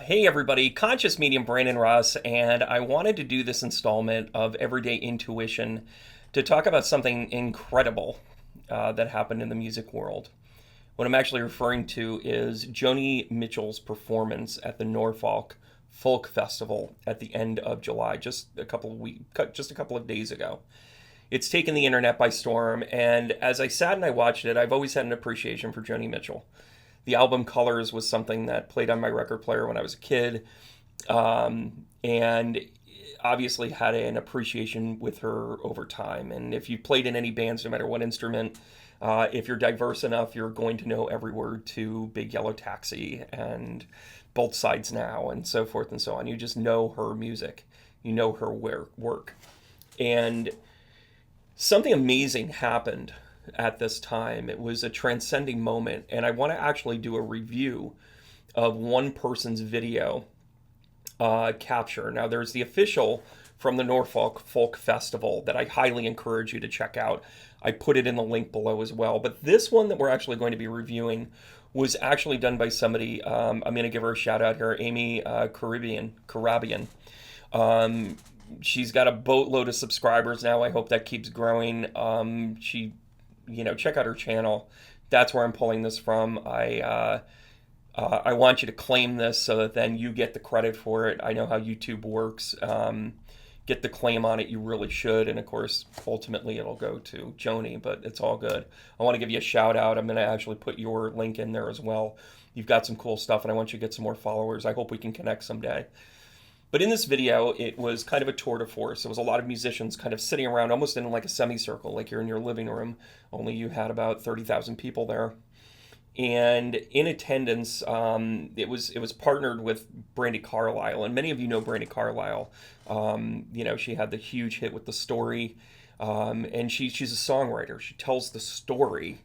Hey everybody, Conscious Medium Brandon Russ, and I wanted to do this installment of Everyday Intuition to talk about something incredible that happened in the music world. What I'm actually referring to is Joni Mitchell's performance at the Norfolk Folk Festival at the end of July, just a couple of days ago. It's taken the internet by storm, and as I sat and I watched it, I've always had an appreciation for Joni Mitchell. The album Colors was something that played on my record player when I was a kid, and obviously had an appreciation with her over time. And if you played in any bands, no matter what instrument, if you're diverse enough, you're going to know every word to Big Yellow Taxi and Both Sides Now and so forth and so on. You just know her music, you know her work. And something amazing happened at this time. It was a transcending moment, and I want to actually do a review of one person's video capture. Now, there's the official from the Norfolk Folk Festival that I highly encourage you to check out. I put it in the link below as well. But this one that we're actually going to be reviewing was actually done by somebody. I'm going to give her a shout out here, Amy Karabian. She's got a boatload of subscribers now. I hope that keeps growing. Check out her channel. That's where I'm pulling this from. I want you to claim this so that then you get the credit for it. I know how YouTube works. Get the claim on it. You really should. And of course, ultimately, it'll go to Joni, but it's all good. I want to give you a shout out. I'm going to actually put your link in there as well. You've got some cool stuff, and I want you to get some more followers. I hope we can connect someday. But in this video, it was kind of a tour de force. There was a lot of musicians kind of sitting around almost in like a semicircle, like you're in your living room, only you had about 30,000 people there. And in attendance, it was partnered with Brandi Carlisle, and many of you know Brandi Carlisle. She had the huge hit with The Story, and she's a songwriter. She tells the story,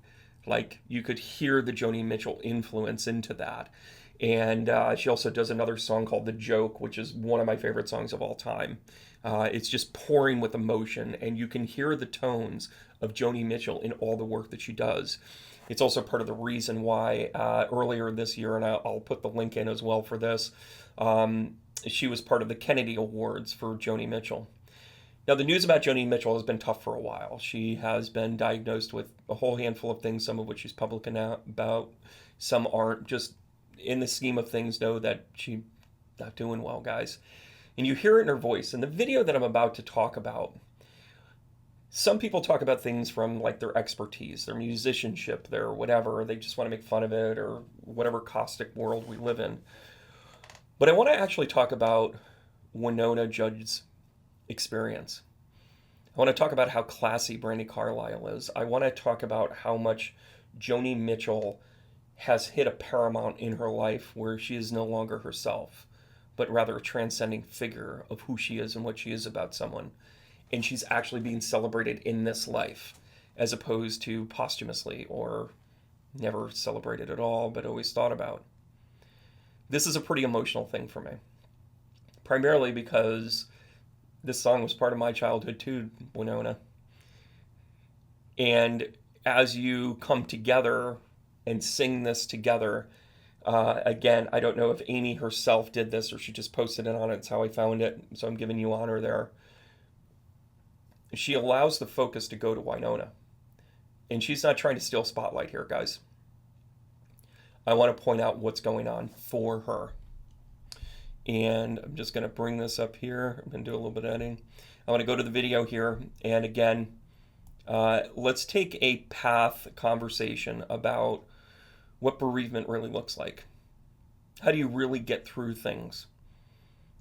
like you could hear the Joni Mitchell influence into that. And she also does another song called The Joke, which is one of my favorite songs of all time. It's just pouring with emotion, and you can hear the tones of Joni Mitchell in all the work that she does. It's also part of the reason why earlier this year, and I'll put the link in as well for this, she was part of the Kennedy Awards for Joni Mitchell. Now, the news about Joni Mitchell has been tough for a while. She has been diagnosed with a whole handful of things, some of which she's public about, some aren't. Just in the scheme of things, know that she's not doing well, guys. And you hear it in her voice. And the video that I'm about to talk about, some people talk about things from like their expertise, their musicianship, their whatever. They just want to make fun of it or whatever caustic world we live in. But I want to actually talk about Wynonna Judd's experience. I want to talk about how classy Brandi Carlisle is. I want to talk about how much Joni Mitchell has hit a paramount in her life where she is no longer herself, but rather a transcending figure of who she is and what she is about someone. And she's actually being celebrated in this life, as opposed to posthumously or never celebrated at all, but always thought about. This is a pretty emotional thing for me, primarily because this song was part of my childhood too, Wynonna. And as you come together and sing this together, again, I don't know if Amy herself did this or she just posted it on it. It's how I found it, so I'm giving you honor there. She allows the focus to go to Wynonna. And she's not trying to steal spotlight here, guys. I want to point out what's going on for her. And I'm just going to bring this up here. I'm going to do a little bit of editing. I want to go to the video here. And again, let's take a path conversation about what bereavement really looks like. How do you really get through things?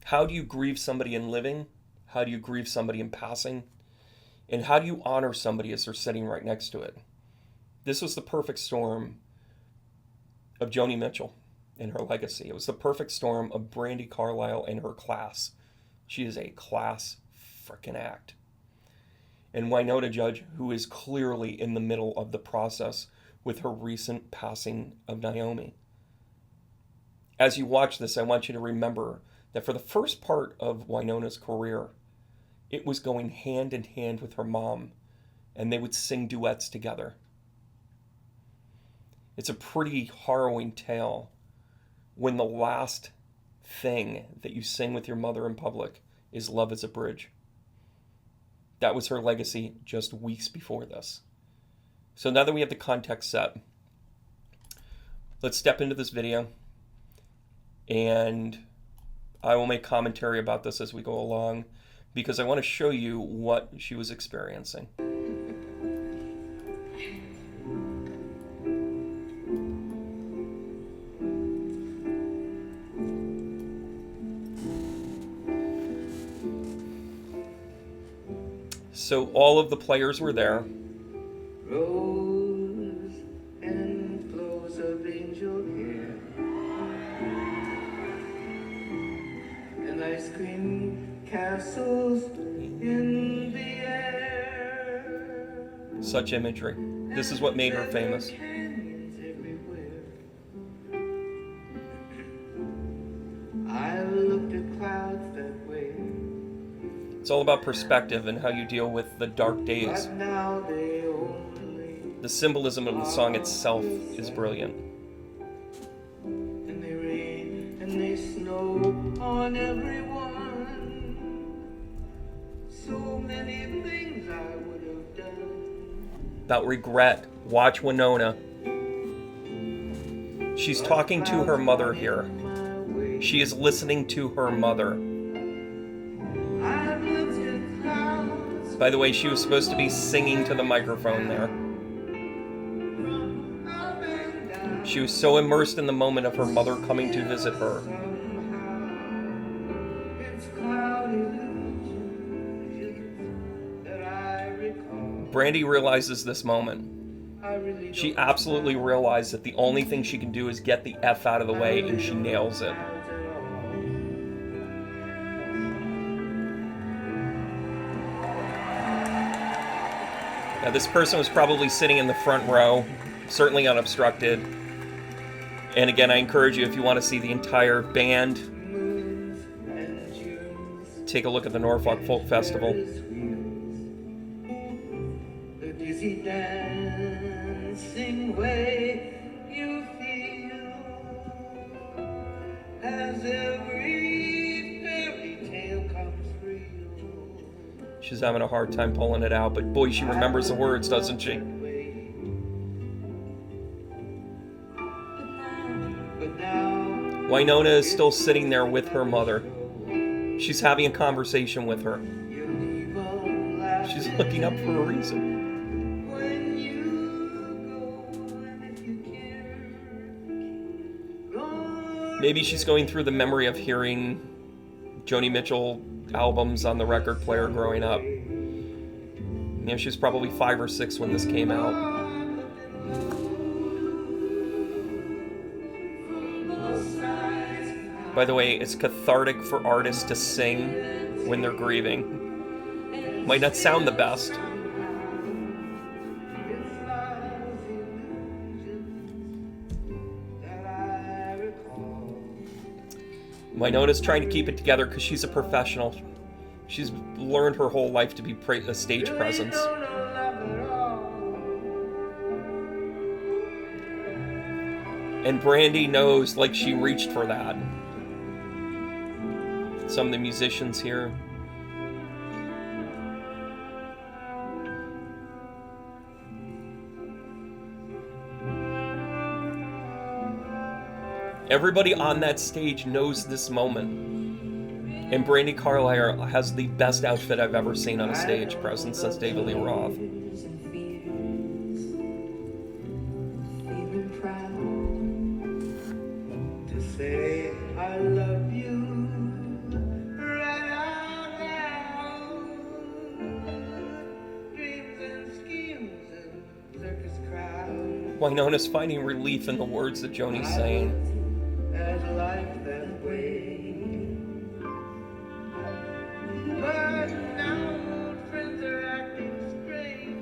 How do you grieve somebody in living? How do you grieve somebody in passing? And how do you honor somebody as they're sitting right next to it? This was the perfect storm of Joni Mitchell and her legacy. It was the perfect storm of Brandi Carlisle and her class. She is a class frickin' act. And Wynonna Judd, who is clearly in the middle of the process with her recent passing of Naomi. As you watch this, I want you to remember that for the first part of Wynonna's career, it was going hand in hand with her mom, and they would sing duets together. It's a pretty harrowing tale when the last thing that you sing with your mother in public is Love is a Bridge. That was her legacy just weeks before this. So now that we have the context set, let's step into this video, and I will make commentary about this as we go along, because I want to show you what she was experiencing. So all of the players were there. Rose and flows of angel hair, and ice cream castles in the air. Such imagery. This is what made her famous. Canyons everywhere. I looked at clouds that way. It's all about perspective and how you deal with the dark days. But now they only The symbolism of the song itself is brilliant. and they rain and they snow on everyone. So many things I would have done. About regret. Watch Wynonna. She's talking to her mother here. She is listening to her mother. I've looked at clouds By the way, she was supposed to be singing to the microphone there. from up and down. She was so immersed in the moment of her mother coming to visit her. Somehow it's cloud illusions that I recall. Brandi realizes this moment. I really She don't absolutely realized that the only thing she can do is get the F out of the way, and she nails it. clouds at all. Now, this person was probably sitting in the front row, certainly unobstructed. And again, I encourage you, if you want to see the entire band, Moons and Junes. take a look at the Norfolk Folk Festival. The dizzy dancing way you feel as every fairy tale comes real. She's having a hard time pulling it out, but boy, she remembers the words, doesn't she? But now Wynonna is still sitting there with her mother. She's having a conversation with her. you leave on laughing She's looking up for a reason. when you go, and if you care, Lord, Maybe she's going through the memory of hearing Joni Mitchell albums on the record player growing up. You know, she was probably 5 or 6 when this came out. By the way, it's cathartic for artists to sing when they're grieving. Might not sound the best. Wynonna's trying to keep it together because she's a professional. She's learned her whole life to be a stage presence. And Brandi knows, like, she reached for that. Some of the musicians here. Everybody on that stage knows this moment. And Brandi Carlisle has the best outfit I've ever seen on a stage present since David Lee Roth. Feeling proud to say I love you right out loud. Dreams and schemes and circus crowds. Wynonna's finding relief in the words that Joni's saying. As life that way. But now old friends are acting strange,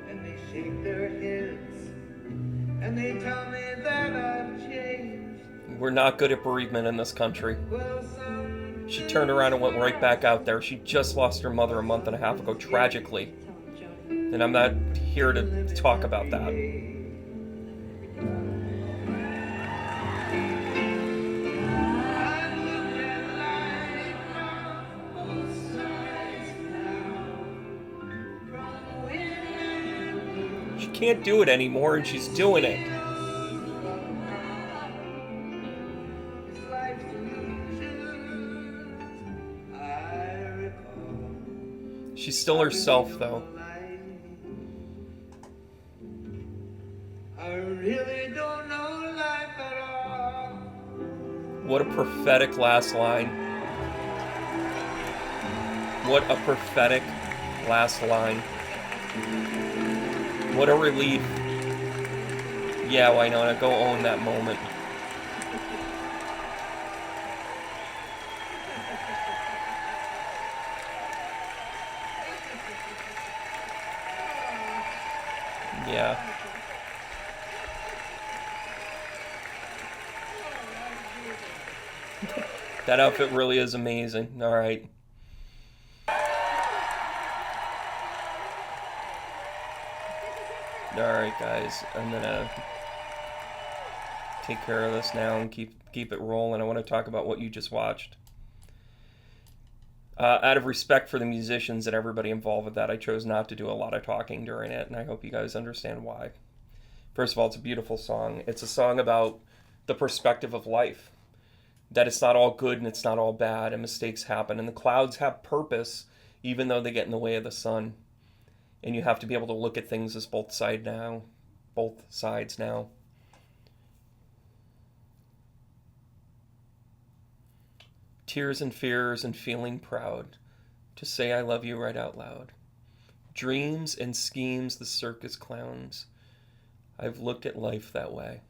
and they shake their heads, and they tell me that I've changed. We're not good at bereavement in this country. Well, some She turned around and went right back out there. She just lost her mother a month and a half ago, tragically. And I'm not here to talk about that. can't do it anymore, and she's doing it. She's still herself, though. I really don't know life at all. What a prophetic last line. What a prophetic last line. What a relief. Yeah, Wynonna, go own that moment. Yeah. That outfit really is amazing. All right. All right, guys. I'm gonna take care of this now and keep it rolling. I want to talk about what you just watched. Out of respect for the musicians and everybody involved with that, I chose not to do a lot of talking during it, and I hope you guys understand why. First of all, it's a beautiful song. It's a song about the perspective of life. That it's not all good and it's not all bad, and mistakes happen, and the clouds have purpose even though they get in the way of the sun. And you have to be able to look at things as both sides now. Tears and fears and feeling proud to say I love you right out loud. Dreams and schemes, the circus clowns. I've looked at life that way.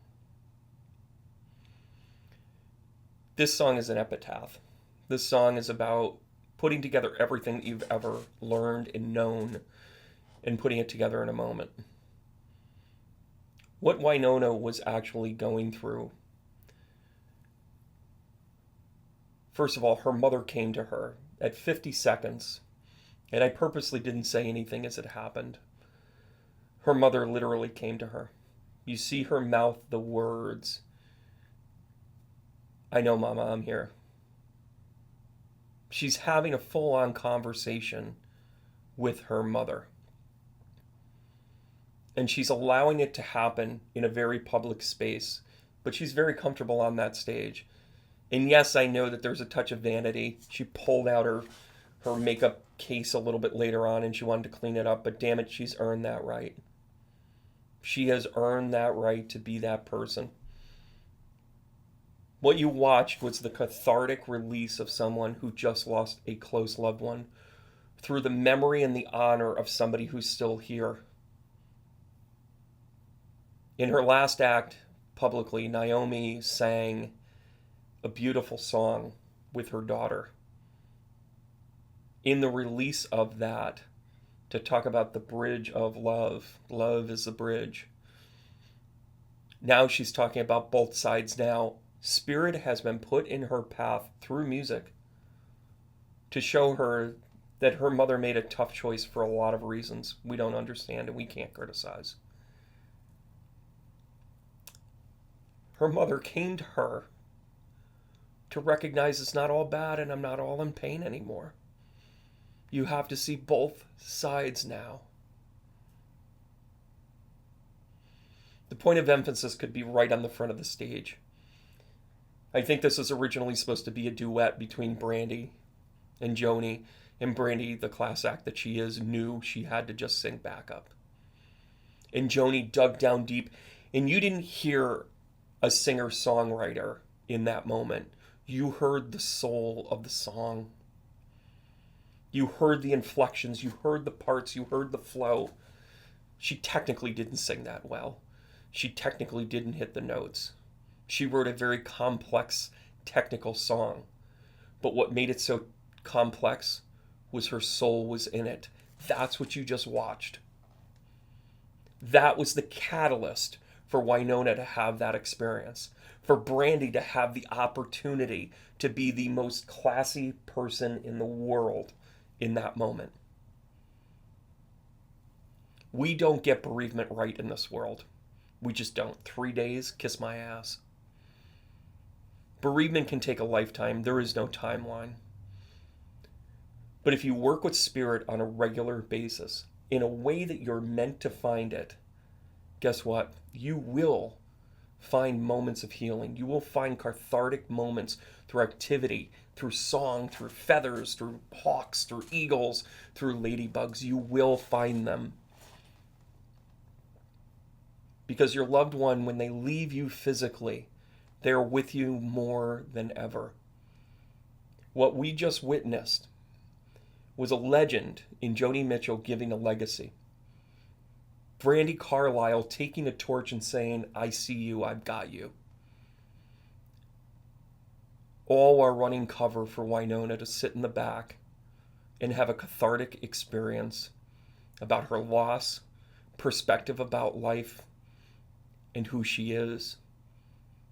This song is an epitaph. This song is about putting together everything that you've ever learned and known and putting it together in a moment. What Wynonna was actually going through. First of all, her mother came to her at 50 seconds, and I purposely didn't say anything as it happened. Her mother literally came to her. You see her mouth the words, I know, Mama, I'm here. She's having a full-on conversation with her mother. And she's allowing it to happen in a very public space, but she's very comfortable on that stage. And yes, I know that there's a touch of vanity. She pulled out her makeup case a little bit later on and she wanted to clean it up, but damn it, she's earned that right. She has earned that right to be that person. What you watched was the cathartic release of someone who just lost a close loved one through the memory and the honor of somebody who's still here. In her last act, publicly, Naomi sang a beautiful song with her daughter. In the release of that, to talk about the bridge of love. Love is the bridge. Now she's talking about both sides now. Spirit has been put in her path through music to show her that her mother made a tough choice for a lot of reasons we don't understand and we can't criticize. Her mother came to her to recognize it's not all bad and I'm not all in pain anymore. You have to see both sides now. The point of emphasis could be right on the front of the stage. I think this was originally supposed to be a duet between Brandi and Joni, and Brandi, the class act that she is, knew she had to just sing backup. And Joni dug down deep, and you didn't hear a singer-songwriter in that moment. You heard the soul of the song. You heard the inflections, you heard the parts, you heard the flow. She technically didn't sing that well. She technically didn't hit the notes. She wrote a very complex, technical song. But what made it so complex was her soul was in it. That's what you just watched. That was the catalyst for Wynonna to have that experience. For Brandi to have the opportunity to be the most classy person in the world in that moment. We don't get bereavement right in this world. We just don't. 3 days, kiss my ass. Bereavement can take a lifetime. There is no timeline. But if you work with spirit on a regular basis, in a way that you're meant to find it, guess what? You will find moments of healing. You will find cathartic moments through activity, through song, through feathers, through hawks, through eagles, through ladybugs. You will find them. Because your loved one, when they leave you physically, they're with you more than ever. What we just witnessed was a legend in Joni Mitchell giving a legacy. Brandi Carlisle taking a torch and saying, I see you, I've got you. All while running cover for Wynonna to sit in the back and have a cathartic experience about her loss, perspective about life, and who she is.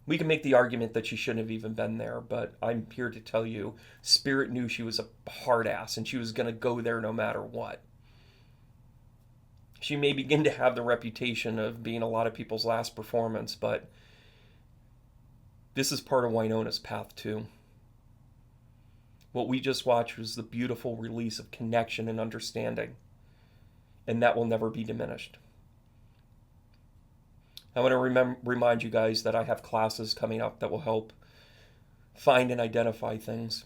We can make the argument that she shouldn't have even been there, but I'm here to tell you, Spirit knew she was a hard ass and she was going to go there no matter what. She may begin to have the reputation of being a lot of people's last performance, but this is part of Wynonna's path too. What we just watched was the beautiful release of connection and understanding, and that will never be diminished. I want to remind you guys that I have classes coming up that will help find and identify things.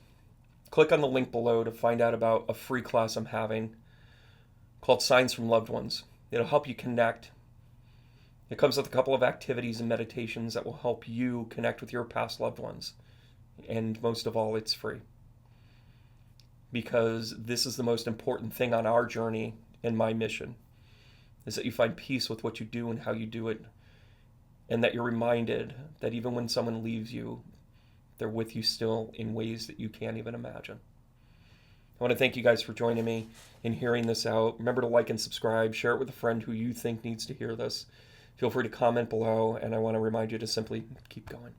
Click on the link below to find out about a free class I'm having called Signs from Loved Ones. It'll help you connect. It comes with a couple of activities and meditations that will help you connect with your past loved ones. And most of all, it's free. Because this is the most important thing on our journey and my mission, is that you find peace with what you do and how you do it. And that you're reminded that even when someone leaves you, they're with you still in ways that you can't even imagine. I want to thank you guys for joining me in hearing this out. Remember to like and subscribe. Share it with a friend who you think needs to hear this. Feel free to comment below, and I want to remind you to simply keep going.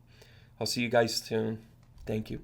I'll see you guys soon. Thank you.